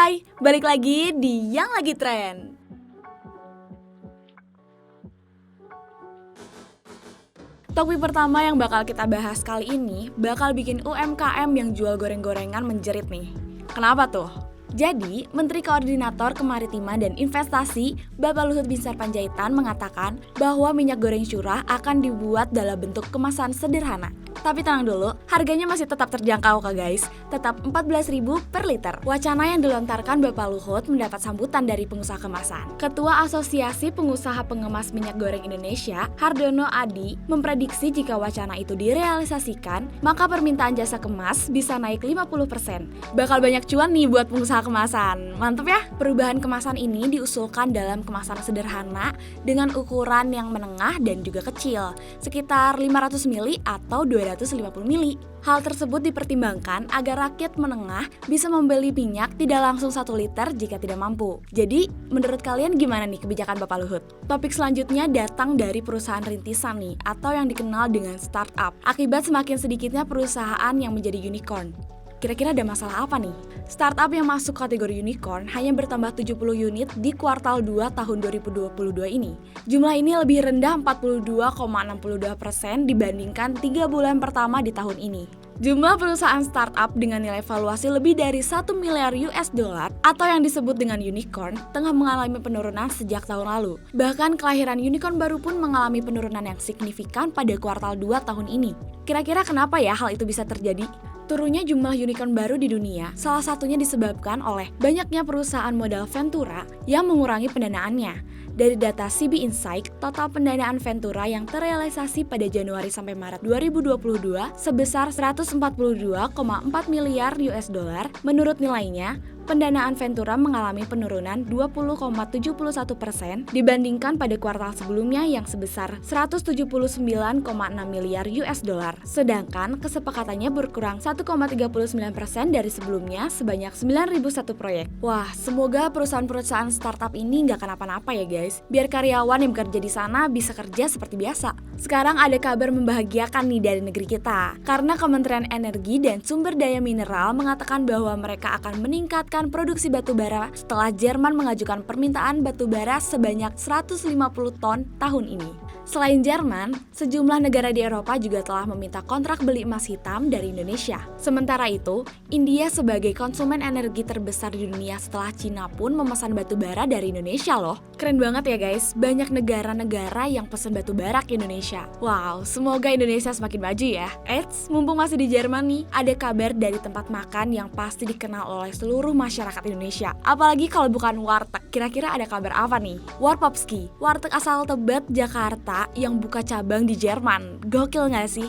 Hai, balik lagi di Yang Lagi Tren. Topik pertama yang bakal kita bahas kali ini bakal bikin UMKM yang jual goreng-gorengan menjerit nih. Kenapa tuh? Jadi, Menteri Koordinator Kemaritiman dan Investasi Bapak Luhut Binsar Panjaitan mengatakan bahwa minyak goreng curah akan dibuat dalam bentuk kemasan sederhana. Tapi tenang dulu, harganya masih tetap terjangkau kok guys, tetap 14.000 per liter. Wacana yang dilontarkan Bapak Luhut mendapat sambutan dari pengusaha kemasan. Ketua Asosiasi Pengusaha Pengemas Minyak Goreng Indonesia, Hardono Adi, memprediksi jika wacana itu direalisasikan, maka permintaan jasa kemas bisa naik 50%. Bakal banyak cuan nih buat pengusaha kemasan. Mantep ya? Perubahan kemasan ini diusulkan dalam kemasan sederhana dengan ukuran yang menengah dan juga kecil, sekitar 500 ml atau 250 ml. Hal tersebut dipertimbangkan agar rakyat menengah bisa membeli minyak tidak langsung 1 liter jika tidak mampu. Jadi, menurut kalian gimana nih kebijakan Bapak Luhut? Topik selanjutnya datang dari perusahaan rintisan nih, atau yang dikenal dengan startup. Akibat semakin sedikitnya perusahaan yang menjadi unicorn. Kira-kira ada masalah apa nih? Startup yang masuk kategori unicorn hanya bertambah 70 unit di kuartal 2 tahun 2022 ini. Jumlah ini lebih rendah 42,62% dibandingkan 3 bulan pertama di tahun ini. Jumlah perusahaan startup dengan nilai valuasi lebih dari 1 miliar US dollar atau yang disebut dengan unicorn tengah mengalami penurunan sejak tahun lalu. Bahkan kelahiran unicorn baru pun mengalami penurunan yang signifikan pada kuartal 2 tahun ini. Kira-kira kenapa ya hal itu bisa terjadi? Turunnya jumlah unicorn baru di dunia salah satunya disebabkan oleh banyaknya perusahaan modal Ventura yang mengurangi pendanaannya. Dari data CB Insight, total pendanaan Ventura yang terrealisasi pada Januari sampai Maret 2022 sebesar 142,4 miliar US dollar. Menurut nilainya, pendanaan Ventura mengalami penurunan 20,71% dibandingkan pada kuartal sebelumnya yang sebesar 179,6 miliar US dollar. Sedangkan kesepakatannya berkurang 1,39% dari sebelumnya sebanyak 9.001 proyek. Wah, semoga perusahaan-perusahaan startup ini nggak kenapa-napa ya guys. Biar karyawan yang bekerja di sana bisa kerja seperti biasa. Sekarang ada kabar membahagiakan nih dari negeri kita. Karena Kementerian Energi dan Sumber Daya Mineral mengatakan bahwa mereka akan meningkatkan produksi batubara setelah Jerman mengajukan permintaan batubara sebanyak 150 ton tahun ini. Selain Jerman, sejumlah negara di Eropa juga telah meminta kontrak beli emas hitam dari Indonesia. Sementara itu, India sebagai konsumen energi terbesar di dunia setelah Cina pun memesan batubara dari Indonesia loh. Keren banget ya guys, banyak negara-negara yang pesan batubara ke Indonesia. Wow, semoga Indonesia semakin maju ya. Eits, mumpung masih di Jerman nih, ada kabar dari tempat makan yang pasti dikenal oleh seluruh masyarakat Indonesia. Apalagi kalau bukan warteg. Kira-kira ada kabar apa nih? Warpopski, warteg asal Tebet, Jakarta yang buka cabang di Jerman. Gokil nggak sih?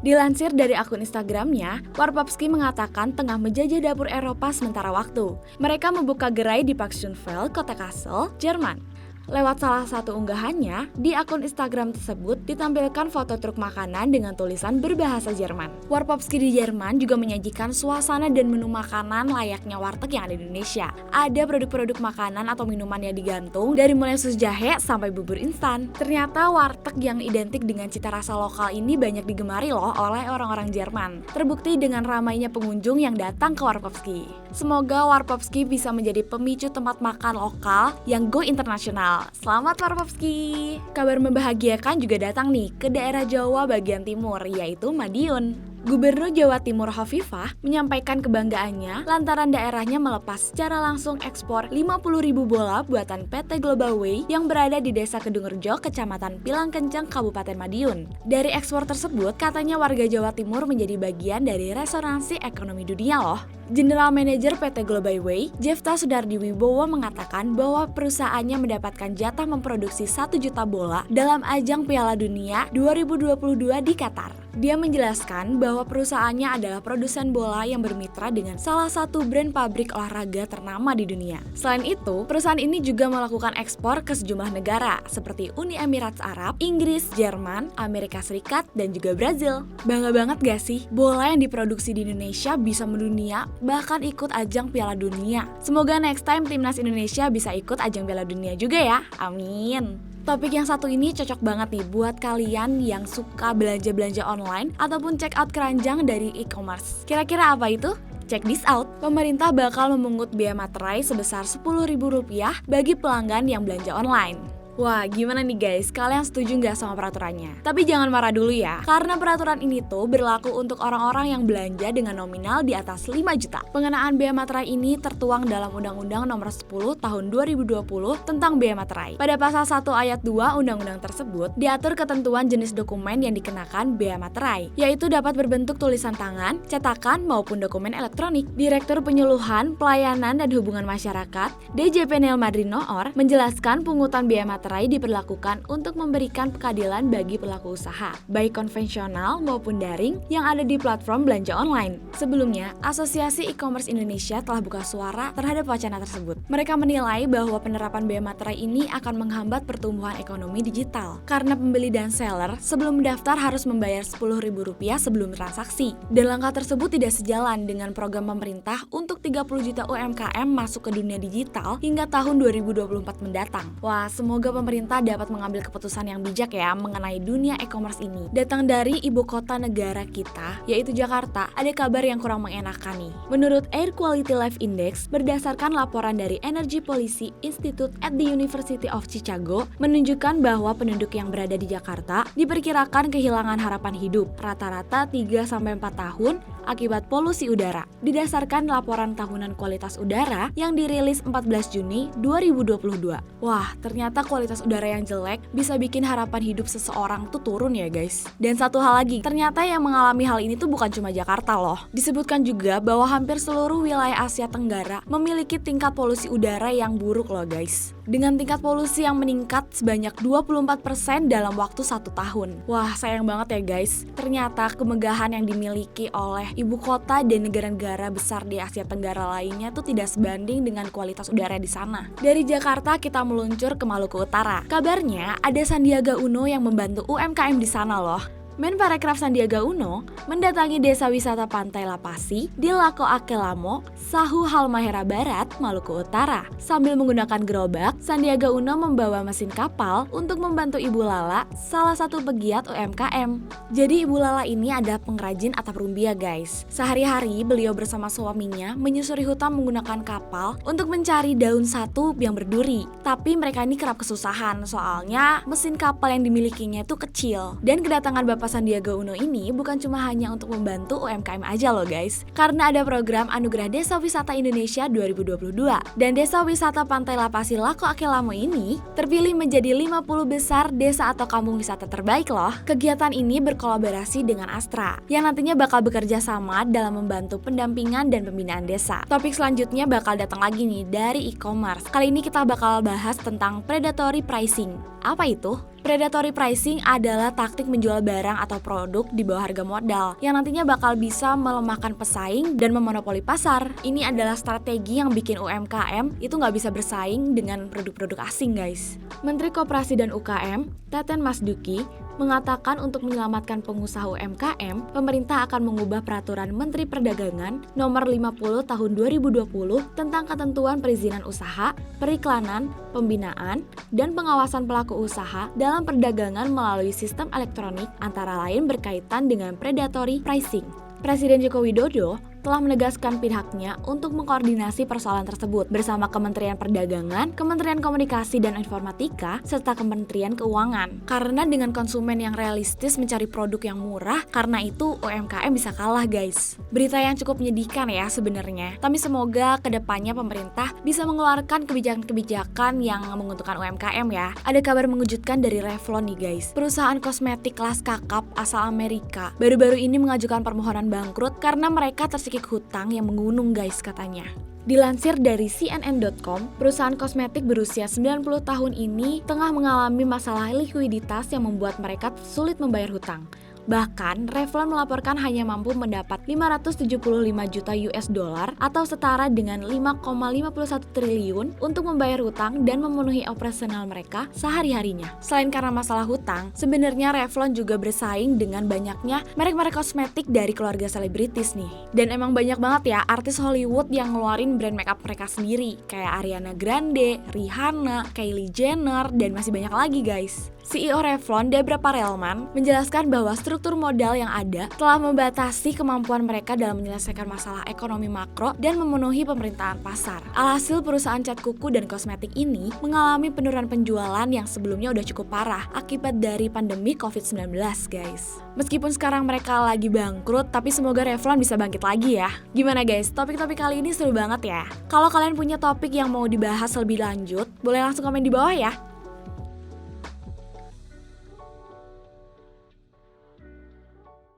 Dilansir dari akun Instagramnya, Warpopski mengatakan tengah menjajah dapur Eropa sementara waktu. Mereka membuka gerai di Paxtonville, kota Kassel, Jerman. Lewat salah satu unggahannya, di akun Instagram tersebut ditampilkan foto truk makanan dengan tulisan berbahasa Jerman. Warpopski di Jerman juga menyajikan suasana dan menu makanan layaknya warteg yang ada di Indonesia. Ada produk-produk makanan atau minuman yang digantung dari mulai sus jahe sampai bubur instan. Ternyata warteg yang identik dengan cita rasa lokal ini banyak digemari loh oleh orang-orang Jerman. Terbukti dengan ramainya pengunjung yang datang ke Warpopski. Semoga Warpopski bisa menjadi pemicu tempat makan lokal yang go internasional. Selamat Warpopski. Kabar membahagiakan juga datang nih ke daerah Jawa bagian timur, yaitu Madiun. Gubernur Jawa Timur Hovifah menyampaikan kebanggaannya lantaran daerahnya melepas secara langsung ekspor 50.000 bola buatan PT Global Way yang berada di Desa Kedungrejo, Kecamatan Pilangkenceng, Kabupaten Madiun. Dari ekspor tersebut, katanya warga Jawa Timur menjadi bagian dari resonansi ekonomi dunia loh. General Manager PT Global Way, Jefta Sudardi Wibowo mengatakan bahwa perusahaannya mendapatkan jatah memproduksi 1 juta bola dalam ajang Piala Dunia 2022 di Qatar. Dia menjelaskan bahwa perusahaannya adalah produsen bola yang bermitra dengan salah satu brand pabrik olahraga ternama di dunia. Selain itu, perusahaan ini juga melakukan ekspor ke sejumlah negara seperti Uni Emirat Arab, Inggris, Jerman, Amerika Serikat, dan juga Brazil. Bangga banget gak sih? Bola yang diproduksi di Indonesia bisa mendunia, bahkan ikut ajang Piala Dunia. Semoga next time timnas Indonesia bisa ikut ajang Piala Dunia juga ya. Amin. Topik yang satu ini cocok banget nih buat kalian yang suka belanja-belanja online ataupun check out keranjang dari e-commerce. Kira-kira apa itu? Check this out, pemerintah bakal memungut biaya materai sebesar Rp10.000 bagi pelanggan yang belanja online. Wah, gimana nih guys? Kalian setuju nggak sama peraturannya? Tapi jangan marah dulu ya, karena peraturan ini tuh berlaku untuk orang-orang yang belanja dengan nominal di atas 5 juta. Pengenaan biaya materai ini tertuang dalam Undang-Undang Nomor 10 Tahun 2020 tentang biaya materai. Pada pasal 1 ayat 2 undang-undang tersebut diatur ketentuan jenis dokumen yang dikenakan biaya materai, yaitu dapat berbentuk tulisan tangan, cetakan maupun dokumen elektronik. Direktur Penyuluhan, Pelayanan dan Hubungan Masyarakat DJP Nel Madri Noor menjelaskan pungutan biaya materai diperlakukan untuk memberikan keadilan bagi pelaku usaha, baik konvensional maupun daring yang ada di platform belanja online. Sebelumnya, Asosiasi E-commerce Indonesia telah buka suara terhadap wacana tersebut. Mereka menilai bahwa penerapan biaya materai ini akan menghambat pertumbuhan ekonomi digital, karena pembeli dan seller sebelum mendaftar harus membayar Rp10.000 sebelum transaksi. Dan langkah tersebut tidak sejalan dengan program pemerintah untuk 30 juta UMKM masuk ke dunia digital hingga tahun 2024 mendatang. Wah, semoga pemerintah dapat mengambil keputusan yang bijak ya mengenai dunia e-commerce ini. Datang dari ibu kota negara kita, yaitu Jakarta, ada kabar yang kurang mengenakan nih. Menurut Air Quality Life Index, berdasarkan laporan dari Energy Policy Institute at the University of Chicago, menunjukkan bahwa penduduk yang berada di Jakarta diperkirakan kehilangan harapan hidup rata-rata 3-4 tahun akibat polusi udara. Didasarkan laporan tahunan kualitas udara yang dirilis 14 Juni 2022. Wah, ternyata kualitas udara yang jelek bisa bikin harapan hidup seseorang tuh turun ya guys. Dan satu hal lagi, ternyata yang mengalami hal ini tuh bukan cuma Jakarta loh. Disebutkan juga bahwa hampir seluruh wilayah Asia Tenggara memiliki tingkat polusi udara yang buruk loh guys. Dengan tingkat polusi yang meningkat sebanyak 24% dalam waktu 1 tahun. Wah, sayang banget ya guys. Ternyata kemegahan yang dimiliki oleh ibu kota dan negara-negara besar di Asia Tenggara lainnya tuh tidak sebanding dengan kualitas udara di sana. Dari Jakarta kita meluncur ke Maluku Utara. Kabarnya ada Sandiaga Uno yang membantu UMKM di sana loh. Menparekraf Sandiaga Uno mendatangi desa wisata Pantai Lapasi di Lako Akelamo, Sahu Halmahera Barat, Maluku Utara. Sambil menggunakan gerobak, Sandiaga Uno membawa mesin kapal untuk membantu Ibu Lala, salah satu pegiat UMKM. Jadi Ibu Lala ini adalah pengrajin atap rumbia guys. Sehari-hari beliau bersama suaminya menyusuri hutan menggunakan kapal untuk mencari daun satu yang berduri. Tapi mereka ini kerap kesusahan soalnya mesin kapal yang dimilikinya itu kecil. Dan kedatangan Bapak Sandiaga Uno ini bukan cuma hanya untuk membantu UMKM aja loh guys, karena ada program Anugerah Desa Wisata Indonesia 2022 dan Desa Wisata Pantai Lapasi Lako Akelamo ini terpilih menjadi 50 besar desa atau kampung wisata terbaik loh. Kegiatan ini berkolaborasi dengan Astra yang nantinya bakal bekerja sama dalam membantu pendampingan dan pembinaan desa. Topik selanjutnya bakal datang lagi nih dari e-commerce. Kali ini kita bakal bahas tentang predatory pricing. Apa itu? Predatory pricing adalah taktik menjual barang atau produk di bawah harga modal yang nantinya bakal bisa melemahkan pesaing dan memonopoli pasar. Ini adalah strategi yang bikin UMKM itu nggak bisa bersaing dengan produk-produk asing guys. Menteri Koperasi dan UKM, Teten Mas Duki, mengatakan untuk menyelamatkan pengusaha UMKM, pemerintah akan mengubah peraturan Menteri Perdagangan Nomor 50 Tahun 2020 tentang ketentuan perizinan usaha, periklanan, pembinaan, dan pengawasan pelaku usaha dalam perdagangan melalui sistem elektronik antara lain berkaitan dengan predatory pricing. Presiden Joko Widodo telah menegaskan pihaknya untuk mengkoordinasi persoalan tersebut bersama Kementerian Perdagangan, Kementerian Komunikasi dan Informatika, serta Kementerian Keuangan. Karena dengan konsumen yang realistis mencari produk yang murah, karena itu UMKM bisa kalah guys. Berita yang cukup menyedihkan ya sebenarnya. Tapi semoga kedepannya pemerintah bisa mengeluarkan kebijakan-kebijakan yang menguntungkan UMKM ya. Ada kabar mengejutkan dari Revlon nih guys. Perusahaan kosmetik kelas kakap asal Amerika baru-baru ini mengajukan permohonan bangkrut karena mereka tersikik hutang yang menggunung guys katanya. Dilansir dari CNN.com, perusahaan kosmetik berusia 90 tahun ini tengah mengalami masalah likuiditas yang membuat mereka sulit membayar hutang. Bahkan, Revlon melaporkan hanya mampu mendapat 575 juta US dollar atau setara dengan 5,51 triliun untuk membayar hutang dan memenuhi operasional mereka sehari-harinya. Selain karena masalah hutang, sebenarnya Revlon juga bersaing dengan banyaknya merek-merek kosmetik dari keluarga selebritis nih. Dan emang banyak banget ya artis Hollywood yang ngeluarin brand makeup mereka sendiri, kayak Ariana Grande, Rihanna, Kylie Jenner, dan masih banyak lagi guys. CEO Revlon, Debra Parelman, menjelaskan bahwa struktur struktur modal yang ada telah membatasi kemampuan mereka dalam menyelesaikan masalah ekonomi makro dan memenuhi pemerintahan pasar. Alhasil perusahaan cat kuku dan kosmetik ini mengalami penurunan penjualan yang sebelumnya udah cukup parah akibat dari pandemi COVID-19 guys. Meskipun sekarang mereka lagi bangkrut, tapi semoga Revlon bisa bangkit lagi ya. Gimana guys, topik-topik kali ini seru banget ya? Kalau kalian punya topik yang mau dibahas lebih lanjut, boleh langsung komen di bawah ya.